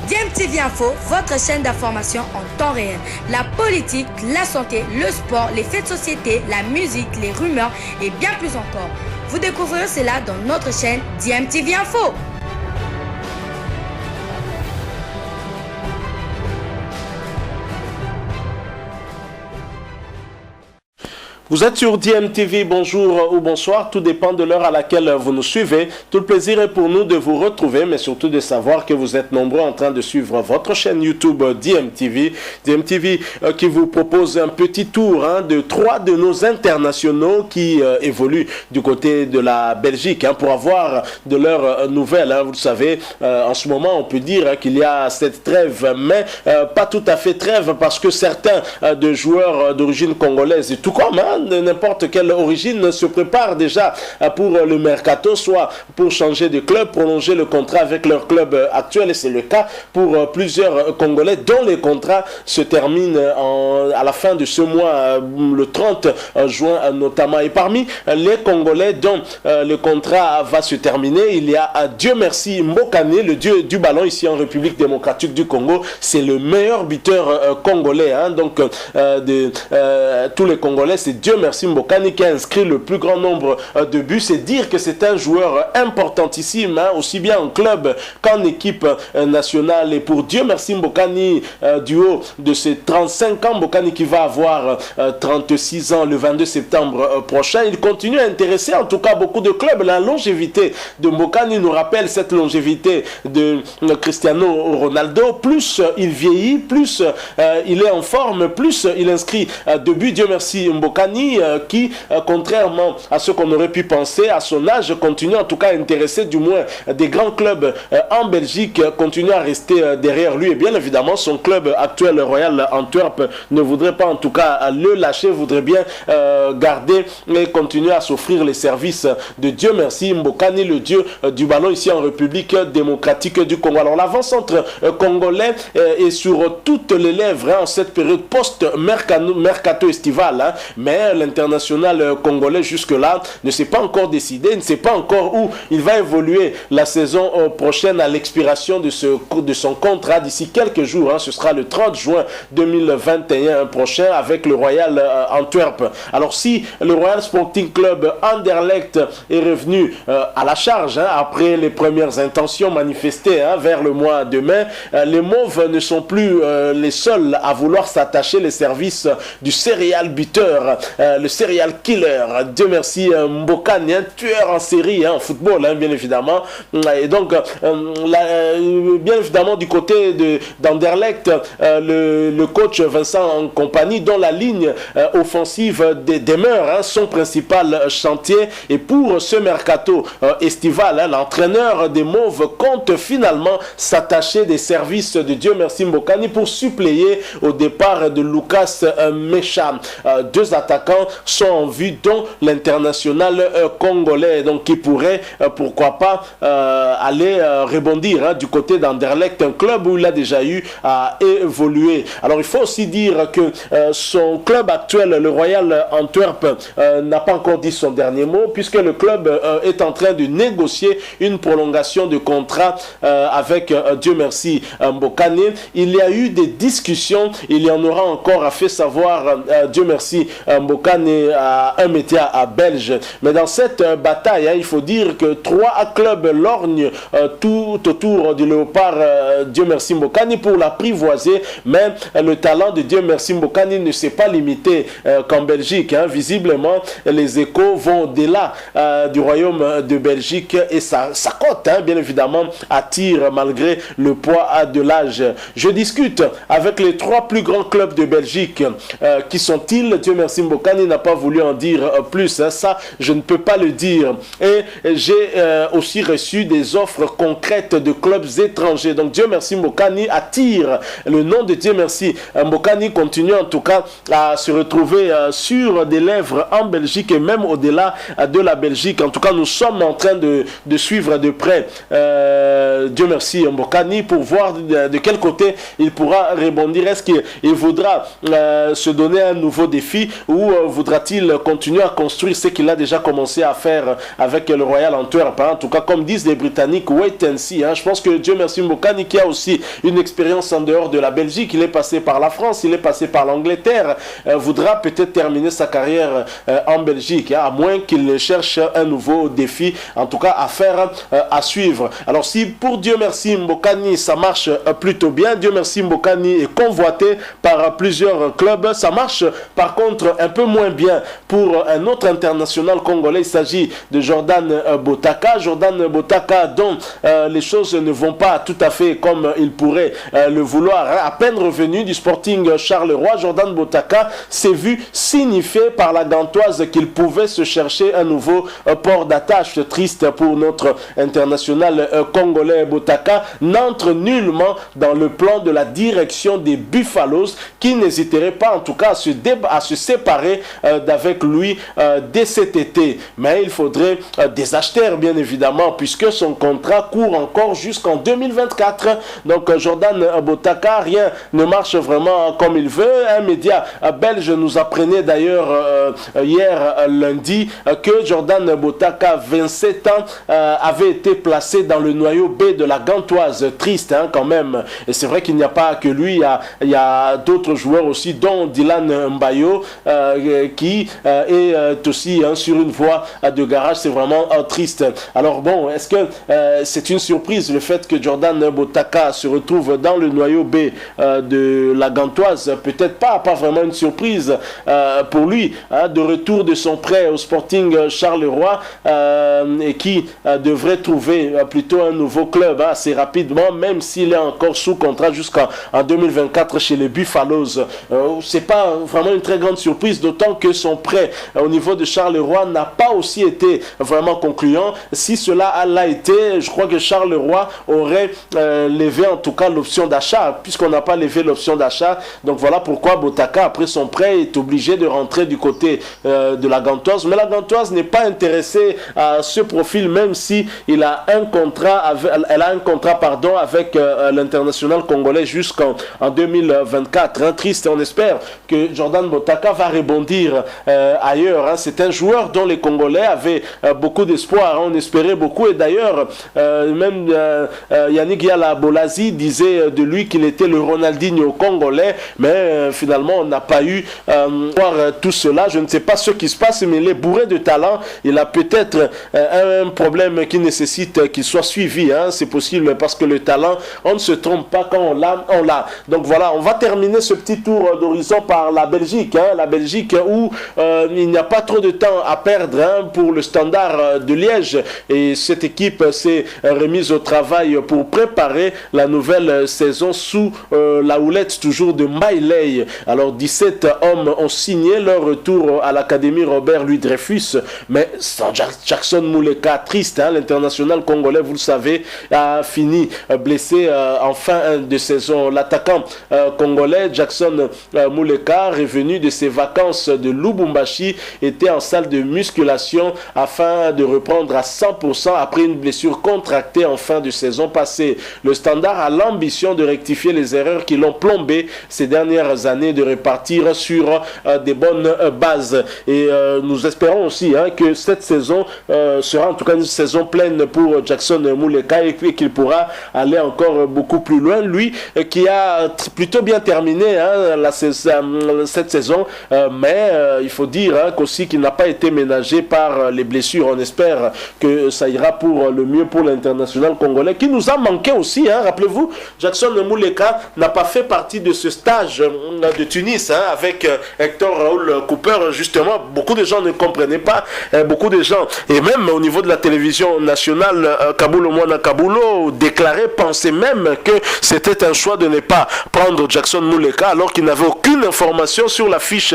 DMTV Info, votre chaîne d'information en temps réel. La politique, la santé, le sport, les faits de société, la musique, les rumeurs et bien plus encore. Vous découvrirez cela dans notre chaîne DMTV Info. Vous êtes sur DMTV, bonjour ou bonsoir, tout dépend de l'heure à laquelle vous nous suivez. Tout le plaisir est pour nous de vous retrouver, mais surtout de savoir que vous êtes nombreux en train de suivre votre chaîne YouTube DMTV. DMTV qui vous propose un petit tour de 3 de nos internationaux qui évoluent du côté de la Belgique pour avoir de leurs nouvelles. Vous le savez, en ce moment on peut dire qu'il y a cette trêve, mais pas tout à fait trêve parce que certains de joueurs d'origine congolaise, et tout comme de n'importe quelle origine, se prépare déjà pour le mercato, soit pour changer de club, prolonger le contrat avec leur club actuel, et c'est le cas pour plusieurs Congolais dont les contrats se terminent à la fin de ce mois, le 30 juin notamment. Et parmi les Congolais dont le contrat va se terminer, il y a Dieu merci Mbokani, le dieu du ballon ici en République démocratique du Congo. C'est le meilleur buteur congolais, donc de tous les Congolais. C'est Dieu merci Mbokani qui a inscrit le plus grand nombre de buts. C'est dire que c'est un joueur importantissime, aussi bien en club qu'en équipe nationale. Et pour Dieu merci Mbokani, du haut de ses 35 ans, Mbokani qui va avoir 36 ans le 22 septembre prochain, il continue à intéresser en tout cas beaucoup de clubs. La longévité de Mbokani nous rappelle cette longévité de Cristiano Ronaldo. Plus il vieillit, plus il est en forme, plus il inscrit de buts. Dieu merci Mbokani qui, contrairement à ce qu'on aurait pu penser, à son âge, continue en tout cas à intéresser du moins des grands clubs en Belgique, continue à rester derrière lui. Et bien évidemment, son club actuel, Royal Antwerp, ne voudrait pas en tout cas le lâcher, voudrait bien garder et continuer à s'offrir les services de Dieu merci Mbokani, le dieu du ballon ici en République démocratique du Congo. Alors l'avant-centre congolais est sur toutes les lèvres en cette période post-mercato estival, mais l'international congolais jusque-là ne s'est pas encore décidé, ne sait pas encore où il va évoluer la saison prochaine à l'expiration de son contrat d'ici quelques jours. Ce sera le 30 juin 2021 prochain avec le Royal Antwerp. Alors si le Royal Sporting Club Anderlecht est revenu à la charge après les premières intentions manifestées vers le mois de mai, les Mauves ne sont plus les seuls à vouloir s'attacher les services du serial buteur, le serial killer, Dieu merci Mbokani, tueur en série en football, bien évidemment. Et donc bien évidemment du côté d'Anderlecht, le coach Vincent Kompany, dont la ligne offensive demeure son principal chantier. Et pour ce mercato estival, l'entraîneur des Mauves compte finalement s'attacher des services de Dieu merci Mbokani pour suppléer au départ de Lucas Mecha. Deux attaquants sont en vue, dont l'international congolais, donc qui pourrait pourquoi pas aller rebondir du côté d'Anderlecht, un club où il a déjà eu à évoluer. Alors il faut aussi dire que son club actuel, le Royal Antwerp, n'a pas encore dit son dernier mot, puisque le club est en train de négocier une prolongation de contrat avec Dieu merci Mbokani. Il y a eu des discussions, il y en aura encore, a fait savoir Dieu merci Mbokani à un média belge. Mais dans cette bataille, il faut dire que 3 clubs lorgnent tout autour du léopard Dieu merci Mbokani pour l'apprivoiser. Mais le talent de Dieu merci Mbokani ne s'est pas limité qu'en Belgique. Visiblement, les échos vont au-delà du royaume de Belgique et sa cote, bien évidemment, attire malgré le poids de l'âge. Je discute avec les 3 plus grands clubs de Belgique. Qui sont-ils? Dieu merci Mbokani n'a pas voulu en dire plus. Ça, je ne peux pas le dire. Et j'ai aussi reçu des offres concrètes de clubs étrangers. Donc Dieu merci Mbokani attire. Le nom de Dieu merci Mbokani continue en tout cas à se retrouver sur des lèvres en Belgique et même au-delà de la Belgique. En tout cas, nous sommes en train de suivre de près Dieu merci, Mbokani, pour voir de quel côté il pourra rebondir. Est-ce qu'il voudra se donner un nouveau défi ou voudra-t-il continuer à construire ce qu'il a déjà commencé à faire avec le Royal Antwerp? En tout cas, comme disent les Britanniques, wait and see. Je pense que Dieu merci, Mbokani, qui a aussi une expérience en dehors de la Belgique, il est passé par la France, il est passé par l'Angleterre, voudra peut-être terminer sa carrière en Belgique, à moins qu'il cherche un nouveau défi, en tout cas à faire, à suivre. Alors si pour Dieu merci Mbokani ça marche plutôt bien, Dieu merci Mbokani est convoité par plusieurs clubs, ça marche par contre un peu moins bien pour un autre international congolais. Il s'agit de Jordan Botaka. Jordan Botaka dont les choses ne vont pas tout à fait comme il pourrait le vouloir. À peine revenu du Sporting Charleroi, Jordan Botaka s'est vu signifier par la Gantoise qu'il pouvait se chercher un nouveau port d'attache. Triste pour notre international congolais. Botaka n'entre nullement dans le plan de la direction des Buffaloes qui n'hésiterait pas en tout cas à se séparer d'avec lui dès cet été. Mais il faudrait des acheteurs bien évidemment puisque son contrat court encore jusqu'en 2024. Donc Jordan Botaka, rien ne marche vraiment comme il veut. Un média belge nous apprenait d'ailleurs hier lundi que Jordan Botaka, 27 ans, avait été placé dans le noyau B de la Gantoise. Triste quand même. Et c'est vrai qu'il n'y a pas que lui, il y a d'autres joueurs aussi, dont Dylan Mbayo qui est aussi sur une voie de garage. C'est vraiment triste. Alors bon, est-ce que c'est une surprise le fait que Jordan Botaka se retrouve dans le noyau B de la Gantoise? Peut-être pas vraiment une surprise pour lui, de retour de son prêt au Sporting Charleroi et qui devrait trouver plutôt un nouveau club assez rapidement, même s'il est encore sous contrat jusqu'en 2024 chez les Buffaloes. C'est pas vraiment une très grande surprise, d'autant que son prêt au niveau de Charleroi n'a pas aussi été vraiment concluant. Si cela l'a été, je crois que Charleroi aurait levé en tout cas l'option d'achat, puisqu'on n'a pas levé l'option d'achat. Donc voilà pourquoi Botaka, après son prêt, est obligé de rentrer du côté de la Gantoise. Mais la Gantoise n'est pas intéressée à ce profil, même si elle a un contrat avec l'international congolais jusqu'en 2024. Triste, on espère que Jordan Botaka va rebondir ailleurs. C'est un joueur dont les Congolais avaient beaucoup d'espoir. On espérait beaucoup. Et d'ailleurs, même Yannick Yala Bolazi disait de lui qu'il était le Ronaldinho congolais. Mais finalement, on n'a pas eu voir tout cela. Je ne sais pas ce qui se passe, mais il est bourré de talent. Il a peut-être un problème qui nécessite qu'il soit suivi. C'est possible parce que le talent, on ne se trompe pas quand on l'a. Donc voilà, on va terminer ce petit tour d'horizon par la Belgique. La Belgique où il n'y a pas trop de temps à perdre pour le Standard de Liège. Et cette équipe s'est remise au travail pour préparer la nouvelle saison sous la houlette toujours de Mailey. Alors 17 hommes ont signé leur retour à l'Académie Robert Louis Dreyfus, mais sans Jackson Mouleka, triste, l'international congolais, vous le savez, a fini blessé en fin de saison. L'attaquant congolais Jackson Mouleka, revenu de ses vacances de Lubumbashi, était en salle de musculation afin de reprendre à 100% après une blessure contractée en fin de saison passée. Le Standard a l'ambition de rectifier les erreurs qui l'ont plombé ces dernières années, de repartir sur des bonnes bases. Et nous espérons aussi que cette saison sera en tout cas une saison pleine pour Jackson Mouleka et qu'il pourra aller encore beaucoup plus loin. Lui qui a plutôt bien terminé cette saison, mais il faut dire qu'aussi qu'il n'a pas été ménagé par les blessures. On espère que ça ira pour le mieux pour l'international congolais qui nous a manqué aussi. Rappelez-vous, Jackson Mouleka n'a pas fait partie de ce stage de Tunis avec Hector Raoul Cooper. Justement, beaucoup de gens ne comprenaient pas, beaucoup de gens, et même au niveau de la télévision nationale, Kabulo Mwana Kabulo déclarait, pensait même que c'était un choix de ne pas prendre Jackson Mouleka alors qu'il n'avait aucune information sur la fiche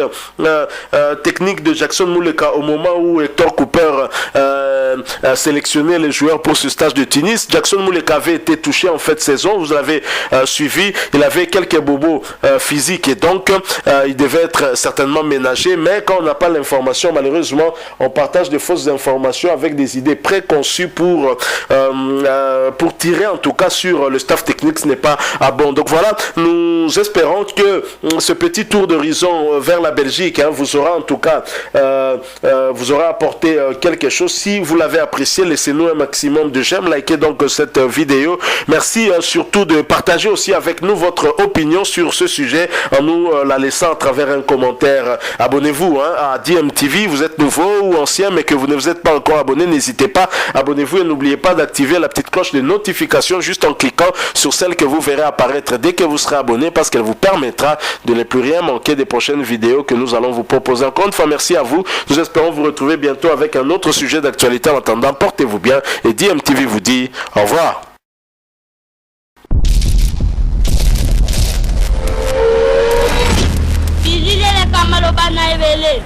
technique de Jackson Mouleka au moment où Hector Cooper sélectionnait les joueurs pour ce stage de Tunis. Jackson Mouleka avait été touché en fin de saison, vous l'avez suivi, il avait quelques bobos physiques et donc il devait être certainement ménagé, mais quand on n'a pas l'information, malheureusement on partage de fausses informations avec des idées préconçues pour pour tirer en tout cas sur le staff technique, ce n'est pas bon. Donc voilà, nous espérons que ce petit tour d'horizon vers la Belgique vous aura en tout cas vous aura apporté quelque chose. Si vous l'avez apprécié, laissez-nous un maximum de j'aime, likez donc cette vidéo. Merci surtout de partager aussi avec nous votre opinion sur ce sujet en nous la laissant à travers un commentaire. Abonnez-vous à DMTV, vous êtes nouveau ou ancien mais que vous ne vous êtes pas encore abonné, n'hésitez pas, abonnez-vous et n'oubliez pas d'activer la petite cloche de notification juste en cliquant sur celle que vous verrez apparaître dès que vous serez abonné, parce qu'elle vous permettra de ne plus rien manquer des prochaines vidéos que nous allons vous proposer. Encore une fois, merci à vous. Nous espérons vous retrouver bientôt avec un autre sujet d'actualité. En attendant, portez-vous bien et DMTV vous dit au revoir. Bizile le kamalo bana ebele.